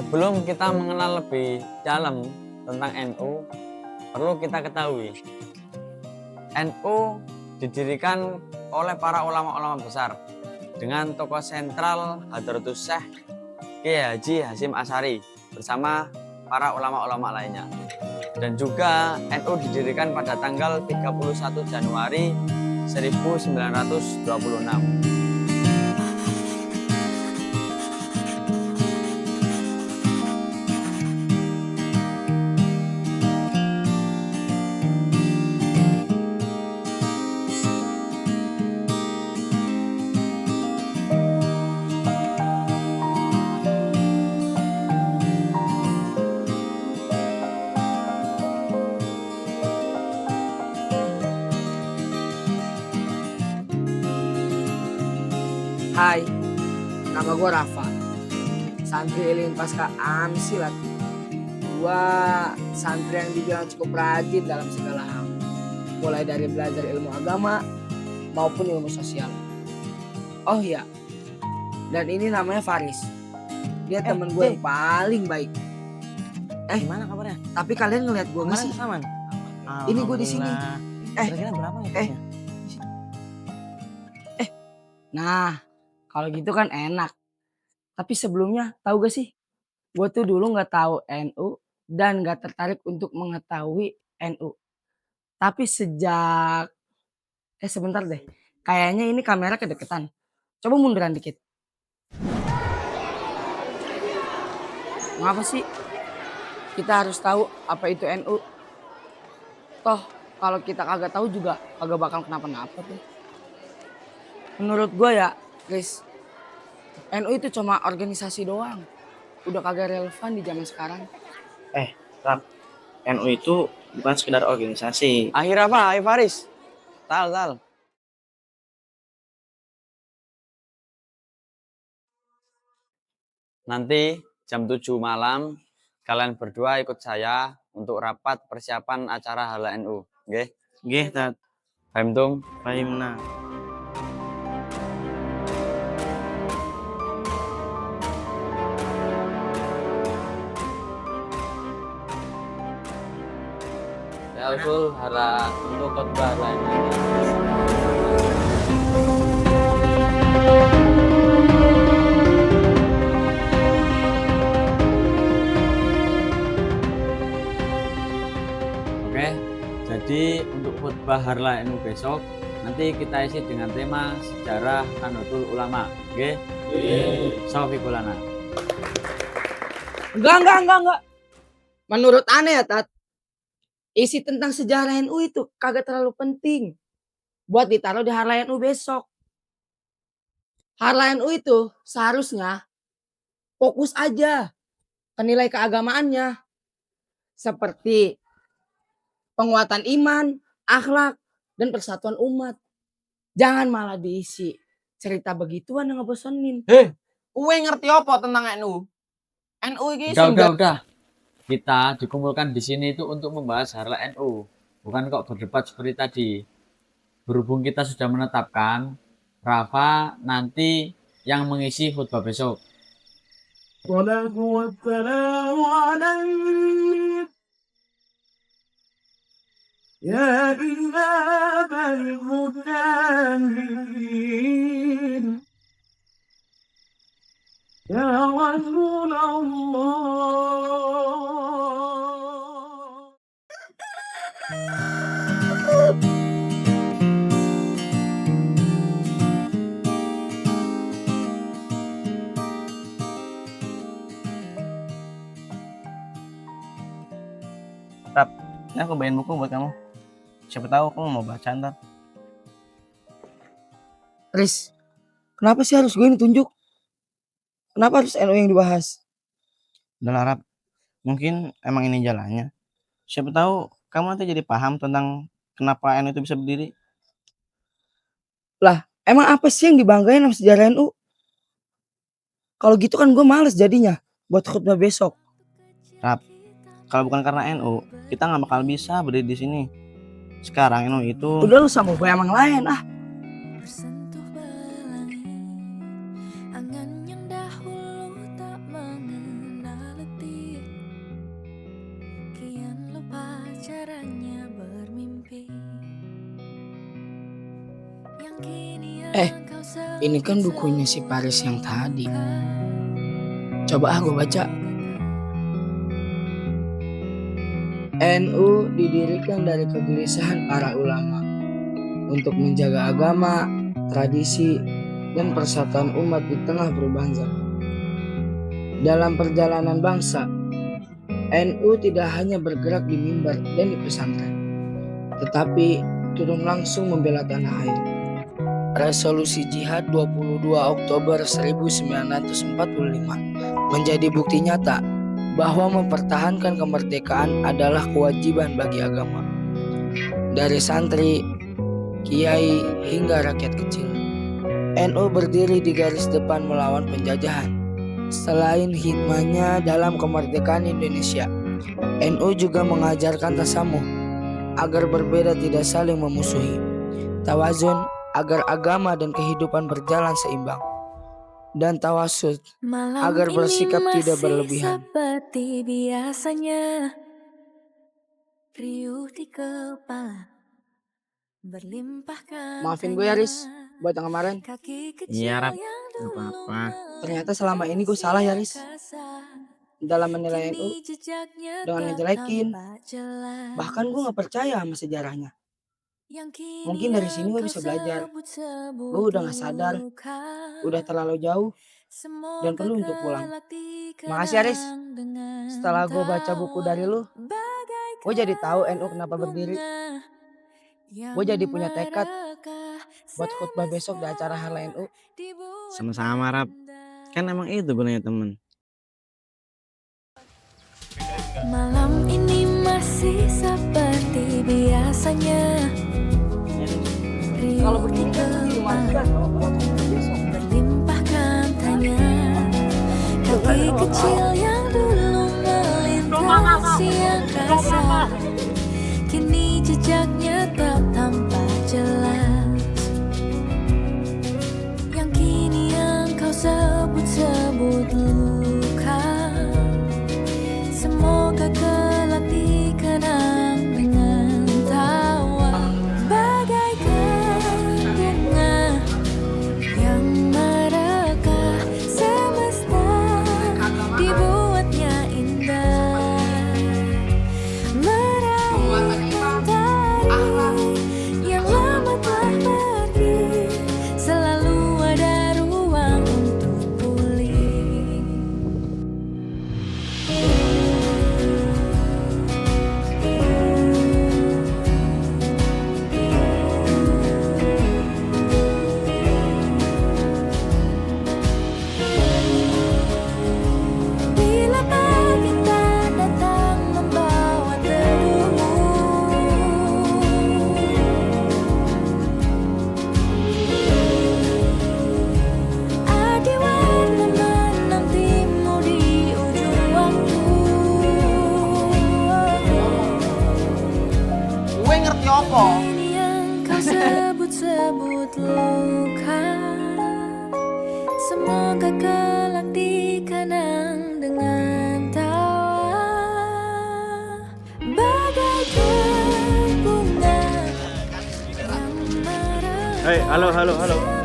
Sebelum kita mengenal lebih dalam tentang NU, perlu kita ketahui NU didirikan oleh para ulama-ulama besar dengan tokoh sentral Hadratus Syekh Kiai Haji Hasyim Asy'ari bersama para ulama-ulama lainnya. Dan juga NU didirikan pada tanggal 31 Januari 1926. Hai, nama gue Rafa, santri Elin Pasca Amsilat. Gue santri yang dibilang cukup rajin dalam segala hal, mulai dari belajar ilmu agama maupun ilmu sosial. Oh iya, dan ini namanya Faris. Dia temen gue yang paling baik. Gimana kabarnya? Tapi kalian ngeliat gue nggak sih? Aman. Ini gue di sini. Kira-kira berapa ya? Nah, kalau gitu kan enak. Tapi sebelumnya tahu gak sih? Gue tuh dulu nggak tahu NU dan nggak tertarik untuk mengetahui NU. Tapi sejak sebentar deh. Kayaknya ini kamera kedeketan. Coba munduran dikit. Ngapa sih? Kita harus tahu apa itu NU. Toh kalau kita kagak tahu juga kagak bakal kenapa-napa tuh. Menurut gue ya, Chris, NU itu cuma organisasi doang. Udah kagak relevan di zaman sekarang. Rap, NU itu bukan sekedar organisasi. Akhir apa? Ayo Faris. Tal. Nanti jam 7 malam kalian berdua ikut saya untuk rapat persiapan acara Hala NU. Nggih? Nggih, Tat. Paham tung? Pahimna. Ya usul Hala untuk khotbah Hala NU. Oke, jadi untuk khutbah Harla NU besok nanti kita isi dengan tema sejarah Nahdlatul Ulama. Oke? Saufiqulana. Enggak. Menurut aneh ya, Tat. Isi tentang sejarah NU itu kagak terlalu penting buat ditaruh di Harla NU besok. Harla NU itu seharusnya fokus aja ke nilai keagamaannya. Seperti penguatan iman, akhlak, dan persatuan umat. Jangan malah diisi cerita begituan yang ngebosenin. Uwe ngerti apa tentang NU? NU ini Udah. Kita dikumpulkan di sini itu untuk membahas Harla NU, bukan kok berdebat seperti tadi. Berhubung kita sudah menetapkan Rafa nanti yang mengisi khutbah besok. يا إمام المتقين يا رسول الله. Ini aku bawain buku buat kamu. Siapa tahu kamu mau baca ntar. Riz, kenapa sih harus gue yang ditunjuk? Kenapa harus NU yang dibahas? Udah lah, Rap. Mungkin emang ini jalannya. Siapa tahu kamu nanti jadi paham tentang kenapa NU itu bisa berdiri. Emang apa sih yang dibanggain sama sejarah NU? Kalau gitu kan gue males jadinya buat khutbah besok. Rap, kalau bukan karena NU, kita nggak bakal bisa berdiri di sini. Sekarang NU itu Udah lu sama gue emang lain ah. Bersentuh pelangi, angan yang dahulu tak mengenal Ini kan bukunya si Paris yang tadi. Coba gue baca. NU didirikan dari kegelisahan para ulama untuk menjaga agama, tradisi, dan persatuan umat di tengah perubahan zaman. Dalam perjalanan bangsa, NU tidak hanya bergerak di mimbar dan di pesantren, tetapi turun langsung membela tanah air. Resolusi Jihad 22 Oktober 1945 menjadi bukti nyata bahwa mempertahankan kemerdekaan adalah kewajiban bagi agama. Dari santri, kiai, hingga rakyat kecil, NU berdiri di garis depan melawan penjajahan. Selain hikmahnya dalam kemerdekaan Indonesia, NU juga mengajarkan tasamuh agar berbeda tidak saling memusuhi, tawazun agar agama dan kehidupan berjalan seimbang, dan tawasud agar bersikap tidak berlebihan. Seperti biasanya, riuh di kepala, berlimpahkan. Maafin gue ya Riz, buat yang kemarin. Iya, Rap. Gak apa-apa. Ternyata selama ini gue salah ya Riz, dalam menilai NU dengan ngejelekin. Bahkan gue gak percaya sama sejarahnya. Mungkin dari sini gue bisa belajar. Gue udah gak sadar, udah terlalu jauh, dan perlu untuk pulang. Makasih ya Riz. Setelah gue baca buku dari lu, gue jadi tahu NU kenapa berdiri. Gue jadi punya tekad buat khutbah besok di acara Hala NU. Sama-sama, Rap. Kan emang itu gunanya temen. Malam ini masih seperti biasanya, Kalau begitu di rumah kan buat khutbah besok. berlimpahkan tanya, kaki kecil yang dulu melintasi angkasa, kini jejaknya tak tampak jelas. Yang kini yang kau sebut-sebut luka, semoga kelak dikenang dengan tawa, bagaikan bunga yang merekah, semesta dibuatnya indah, meraih mentari yang lama telah pergi, selalu ada ruang untuk pulih. Bila pagi tak datang membawa teduhmu, adi warna menantimu di ujung waktu. Gue ngerti apa? Ini yang kau sebut-sebut luka, semoga kelak dikenang dengan tawa, bagaikan bunga yang merekah. Halo.